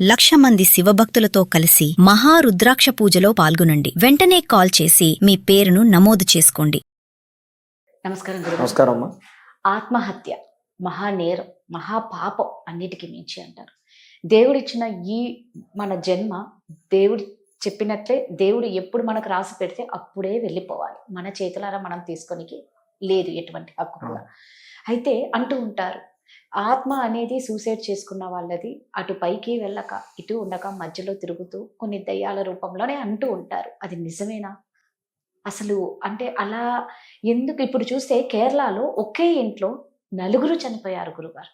1,00,000 మంది శివభక్తులతో కలిసి మహారుద్రాక్ష పూజలో పాల్గొనండి. వెంటనే కాల్ చేసి మీ పేరును నమోదు చేసుకోండి. నమస్కారం గురుగారు. నమస్కారం అమ్మా. ఆత్మహత్య మహానేరం, మహాపాపం అన్నిటికీ మించి అంటారు. దేవుడిచ్చిన ఈ మన జన్మ దేవుడు చెప్పినట్లే దేవుడు ఎప్పుడు మనకు రాసి పెడితే అప్పుడే వెళ్ళిపోవాలి. మన చేతులారా మనం తీసుకొనికి లేదు ఎటువంటి హక్కు కూడా. అయితే అంటూ ఉంటారు, ఆత్మ అనేది సూసైడ్ చేసుకున్న వాళ్ళది అటు పైకి వెళ్ళక ఇటు ఉండక మధ్యలో తిరుగుతూ కొన్ని దయ్యాల రూపంలోనే అంటూ ఉంటారు. అది నిజమేనా? అసలు అంటే అలా ఎందుకు? ఇప్పుడు చూస్తే కేరళలో ఒకే ఇంట్లో 4 చనిపోయారు గురుగారు.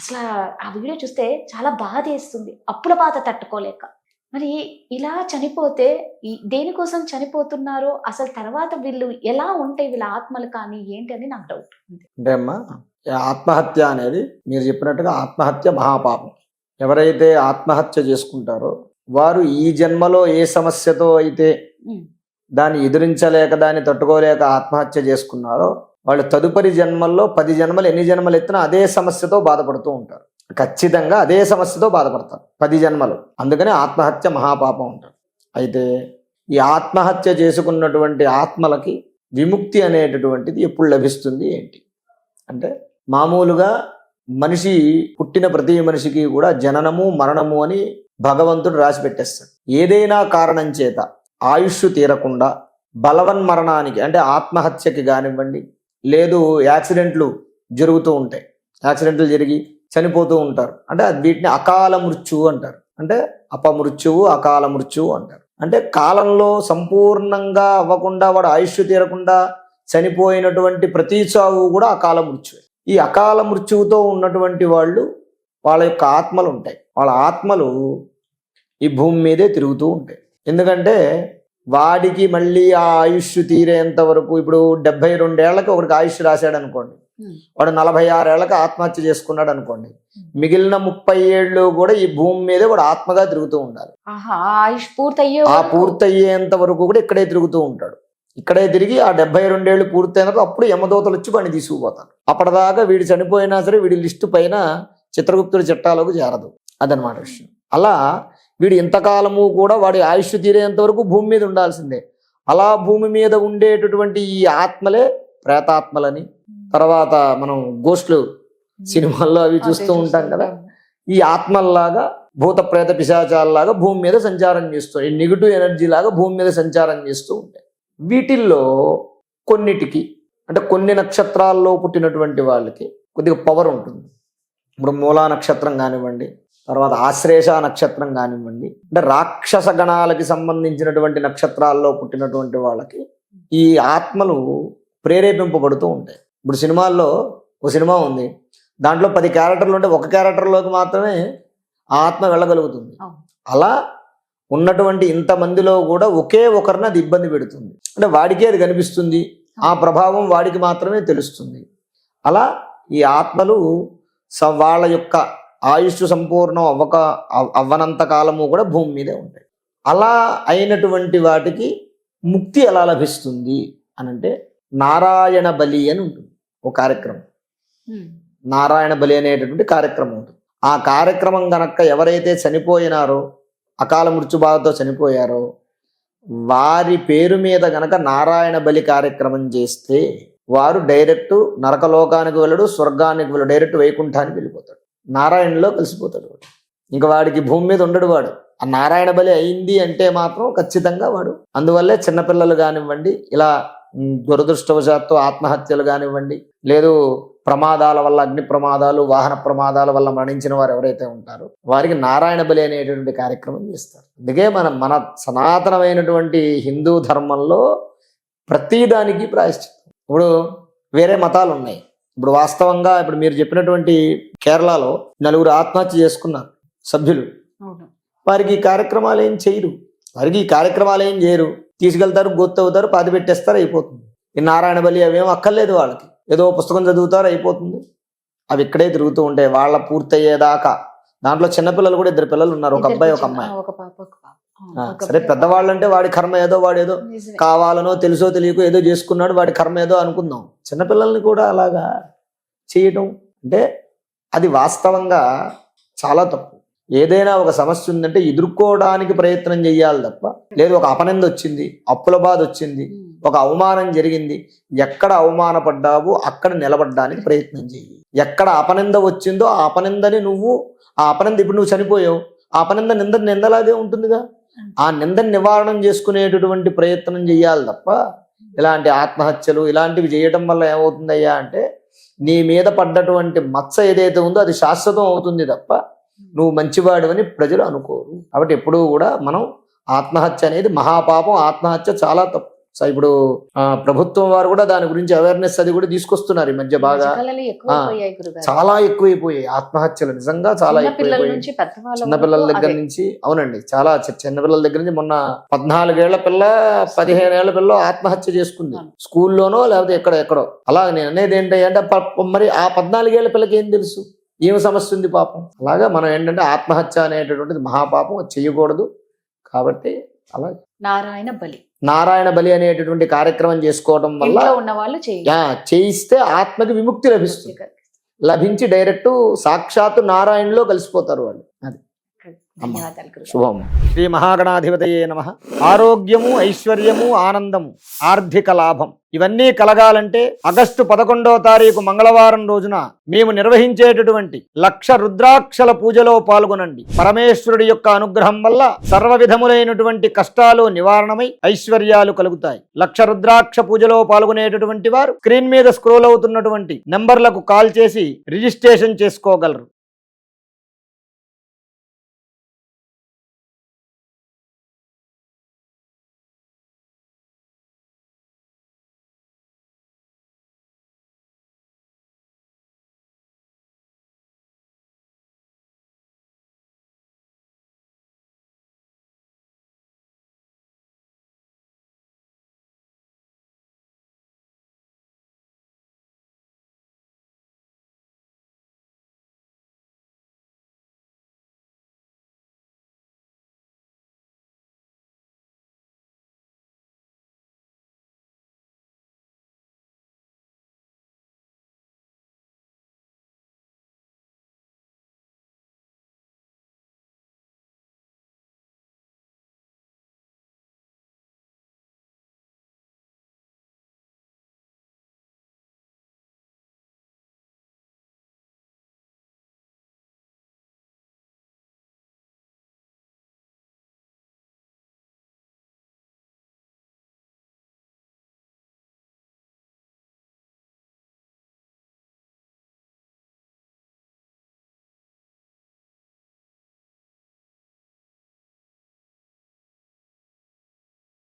అసలు ఆ వీడియో చూస్తే చాలా బాధ వేస్తుంది, అప్పుల బాధ తట్టుకోలేక. మరి ఇలా చనిపోతే దేనికోసం చనిపోతున్నారో, అసలు తర్వాత వీళ్ళు ఎలా ఉంటాయి వీళ్ళ ఆత్మలు కానీ ఏంటి అని నాకు డౌట్ ఉంది. అంటే అమ్మా, ఆత్మహత్య అనేది మీరు చెప్పినట్టుగా ఆత్మహత్య మహాపాపం. ఎవరైతే ఆత్మహత్య చేసుకుంటారో వారు ఈ జన్మలో ఏ సమస్యతో అయితే దాన్ని ఎదిరించలేక దాన్ని తట్టుకోలేక ఆత్మహత్య చేసుకున్నారో వాళ్ళు తదుపరి జన్మల్లో 10 జన్మలు ఎన్ని జన్మలు ఎత్తినా అదే సమస్యతో బాధపడుతూ ఉంటారు. ఖచ్చితంగా అదే సమస్యతో బాధపడతారు 10 జన్మలు. అందుకని ఆత్మహత్య మహాపాపం ఉంటారు. అయితే ఈ ఆత్మహత్య చేసుకున్నటువంటి ఆత్మలకి విముక్తి అనేటటువంటిది ఎప్పుడు లభిస్తుంది ఏంటి అంటే, మామూలుగా మనిషి పుట్టిన ప్రతి మనిషికి కూడా జననము మరణము అని భగవంతుడు రాసి పెట్టేస్తాడు. ఏదైనా కారణం చేత ఆయుష్ తీరకుండా బలవన్మరణానికి అంటే ఆత్మహత్యకి కానివ్వండి, లేదు యాక్సిడెంట్లు జరుగుతూ ఉంటాయి, యాక్సిడెంట్లు జరిగి చనిపోతూ ఉంటారు. అంటే వీటిని అకాల మృత్యువు అంటారు. అంటే అపమృత్యువు అకాల మృత్యువు అంటారు. అంటే కాలంలో సంపూర్ణంగా అవ్వకుండా వాడు ఆయుష్ తీరకుండా చనిపోయినటువంటి ప్రతి చావు కూడా అకాల మృత్యువే. ఈ అకాల మృత్యువుతో ఉన్నటువంటి వాళ్ళ యొక్క ఆత్మలు ఉంటాయి. వాళ్ళ ఆత్మలు ఈ భూమి మీదే తిరుగుతూ ఉంటాయి. ఎందుకంటే వాడికి మళ్ళీ ఆ ఆయుష్ తీరేంత వరకు, ఇప్పుడు 72 ఏళ్ళకి ఒకరికి ఆయుష్ రాశాడు అనుకోండి, వాడు 46 ఏళ్ళకి ఆత్మహత్య చేసుకున్నాడు అనుకోండి, మిగిలిన 30 ఏళ్ళు కూడా ఈ భూమి మీదే వాడు ఆత్మగా తిరుగుతూ ఉండాలి. ఆయుష్ పూర్తయ్యేంత వరకు కూడా ఇక్కడే తిరుగుతూ ఉంటాడు. ఇక్కడే తిరిగి ఆ 72 ఏళ్ళు పూర్తయినాక అప్పుడు యమదూతలు వచ్చి వాడిని తీసుకుపోతారు. అప్పటిదాకా వీడు చనిపోయినా సరే వీడి లిస్టు పైన చిత్రగుప్తుడి చట్టాలకు చేరదు. అదనమాట విషయం. అలా వీడు ఇంతకాలము కూడా వాడి ఆయుష్ తీరేంత వరకు భూమి మీద ఉండాల్సిందే. అలా భూమి మీద ఉండేటటువంటి ఈ ఆత్మలే ప్రేతాత్మలని, తర్వాత మనం గోస్ట్లు సినిమాల్లో అవి చూస్తూ ఉంటాం కదా, ఈ ఆత్మల్లాగా భూత ప్రేత పిశాచాలలాగా భూమి మీద సంచారం చేస్తూ, ఈ నెగిటివ్ ఎనర్జీ లాగా భూమి మీద సంచారం చేస్తూ ఉంటాయి. వీటిల్లో కొన్నిటికి అంటే కొన్ని నక్షత్రాల్లో పుట్టినటువంటి వాళ్ళకి కొద్దిగా పవర్ ఉంటుంది. ఇప్పుడు మూలా నక్షత్రం కానివ్వండి, తర్వాత ఆశ్లేష నక్షత్రం కానివ్వండి, అంటే రాక్షస గణాలకి సంబంధించినటువంటి నక్షత్రాల్లో పుట్టినటువంటి వాళ్ళకి ఈ ఆత్మలు ప్రేరేపింపబడుతూ ఉంటాయి. ఇప్పుడు సినిమాల్లో ఒక సినిమా ఉంది, దాంట్లో 10 క్యారెక్టర్లు ఉంటే ఒక క్యారెక్టర్లోకి మాత్రమే ఆ ఆత్మ వెళ్ళగలుగుతుంది. అలా ఉన్నటువంటి ఇంతమందిలో కూడా ఒకే ఒకరిని అది ఇబ్బంది పెడుతుంది. అంటే వాడికే అది కనిపిస్తుంది, ఆ ప్రభావం వాడికి మాత్రమే తెలుస్తుంది. అలా ఈ ఆత్మలు వాళ్ళ యొక్క ఆయుష్ సంపూర్ణం అవ్వనంత కాలము కూడా భూమి మీదే ఉంటాయి. అలా అయినటువంటి వాటికి ముక్తి ఎలా లభిస్తుంది అనంటే నారాయణ బలి అని ఉంటుంది ఒక కార్యక్రమం. నారాయణ బలి అనేటటువంటి కార్యక్రమం ఉంటుంది. ఆ కార్యక్రమం గనక ఎవరైతే చనిపోయినారో, అకాల మృత్యుబాధతో చనిపోయారో, వారి పేరు మీద గనక నారాయణ బలి కార్యక్రమం చేస్తే వారు డైరెక్ట్ నరకలోకానికి వెళ్ళడు, స్వర్గానికి వెళ్ళడు, డైరెక్ట్ వైకుంఠానికి వెళ్ళిపోతాడు, నారాయణలో కలిసిపోతాడు. ఇంకా వాడికి భూమి మీద ఉండడు వాడు. ఆ నారాయణ బలి అయింది అంటే మాత్రం ఖచ్చితంగా వాడు. అందువల్లే చిన్నపిల్లలు కానివ్వండి, ఇలా దురదృష్టవశాత్తు ఆత్మహత్యలు కానివ్వండి, లేదు ప్రమాదాల వల్ల, అగ్ని ప్రమాదాలు, వాహన ప్రమాదాల వల్ల మరణించిన వారు ఎవరైతే ఉంటారో వారికి నారాయణ బలి అనేటువంటి కార్యక్రమం చేస్తారు. అందుకే మన సనాతనమైనటువంటి హిందూ ధర్మంలో ప్రతిదానికి ప్రాయశ్చిత్తం. ఇప్పుడు వేరే మతాలు ఉన్నాయి. ఇప్పుడు వాస్తవంగా ఇప్పుడు మీరు చెప్పినటువంటి కేరళలో 4 ఆత్మహత్య చేసుకున్నారు సభ్యులు. వారికి ఈ కార్యక్రమాలు ఏం చేయరు, తీసుకెళ్తారు, గొత్తవుతారు, పాతి పెట్టేస్తారు, అయిపోతుంది. ఈ నారాయణ బలి అవేం అక్కర్లేదు వాళ్ళకి. ఏదో పుస్తకం చదువుతారు, అయిపోతుంది. అవి ఇక్కడే తిరుగుతూ ఉంటాయి వాళ్ళ పూర్తయ్యేదాకా. దాంట్లో చిన్నపిల్లలు కూడా 2 పిల్లలు ఉన్నారు, ఒక అబ్బాయి ఒక అమ్మాయి. సరే, పెద్దవాళ్ళు అంటే వాడి కర్మ ఏదో, వాడేదో కావాలనో తెలుసో తెలియకో ఏదో చేసుకున్నాడు, వాడి కర్మ ఏదో అనుకుందాం. చిన్నపిల్లల్ని కూడా అలాగా చేయటం అంటే అది వాస్తవంగా చాలా తప్పు. ఏదైనా ఒక సమస్య ఉందంటే ఎదుర్కోవడానికి ప్రయత్నం చేయాలి తప్ప, లేదు ఒక అపనింద వచ్చింది, అప్పుల బాధ వచ్చింది, ఒక అవమానం జరిగింది, ఎక్కడ అవమానపడ్డావో అక్కడ నిలబడడానికి ప్రయత్నం చెయ్యి. ఎక్కడ అపనింద వచ్చిందో ఆ అపనిందని ఆ అపనింద ఇప్పుడు నువ్వు చనిపోయావు, ఆ అపనింద నిందలాగే ఉంటుందిగా, ఆ నిందని నివారణం చేసుకునేటటువంటి ప్రయత్నం చేయాలి తప్ప ఇలాంటి ఆత్మహత్యలు ఇలాంటివి చేయడం వల్ల ఏమవుతుందయ్యా అంటే నీ మీద పడ్డటువంటి మచ్చ ఏదైతే ఉందో అది శాశ్వతం అవుతుంది తప్ప నువ్వు మంచివాడివని ప్రజలు అనుకోరు. కాబట్టి ఎప్పుడూ కూడా మనం ఆత్మహత్య అనేది మహాపాపం, ఆత్మహత్య చాలా తప్పు. సో ఇప్పుడు ప్రభుత్వం వారు కూడా దాని గురించి అవేర్నెస్ అది కూడా తీసుకొస్తున్నారు ఈ మధ్య బాగా. చాలా ఎక్కువైపోయాయి ఆత్మహత్యలు, నిజంగా చాలా ఎక్కువైపోయాయి. చిన్నపిల్లల దగ్గర నుంచి, అవునండి, చాలా చిన్నపిల్లల దగ్గర నుంచి. మొన్న 14 ఏళ్ల పిల్ల 15 ఏళ్ల పిల్ల ఆత్మహత్య చేసుకుంది, స్కూల్లోనో లేకపోతే ఎక్కడో. అలా నేను అనేది ఏంటంటే మరి ఆ 14 ఏళ్ల పిల్లకి ఏం తెలుసు, ఏం సమస్య ఉంది పాపం. అలాగా మనం ఏంటంటే ఆత్మహత్య అనేటటువంటిది మహాపాపం, చేయకూడదు. కాబట్టి అలా నారాయణ బలి అనేటటువంటి కార్యక్రమం చేసుకోవడం వల్ల చేయిస్తే ఆత్మకి విముక్తి లభిస్తుంది. లభించి డైరెక్ట్ సాక్షాత్తు నారాయణలో కలిసిపోతారు వాళ్ళు. అది శుభం. శ్రీ మహాగణాధిపతయే నమః. ఆరోగ్యము, ఐశ్వర్యము, ఆనందము, ఆర్థిక లాభం ఇవన్నీ కలగాలంటే ఆగస్టు 11వ తారీఖు మంగళవారం రోజున మేము నిర్వహించేటటువంటి 1,00,000 రుద్రాక్షల పూజలో పాల్గొనండి. పరమేశ్వరుడి యొక్క అనుగ్రహం వల్ల సర్వ విధములైనటువంటి కష్టాలు నివారణమై ఐశ్వర్యాలు కలుగుతాయి. 1,00,000 రుద్రాక్ష పూజలో పాల్గొనేటటువంటి వారు స్క్రీన్ మీద స్క్రోల్ అవుతున్నటువంటి నంబర్లకు కాల్ చేసి రిజిస్ట్రేషన్ చేసుకోగలరు.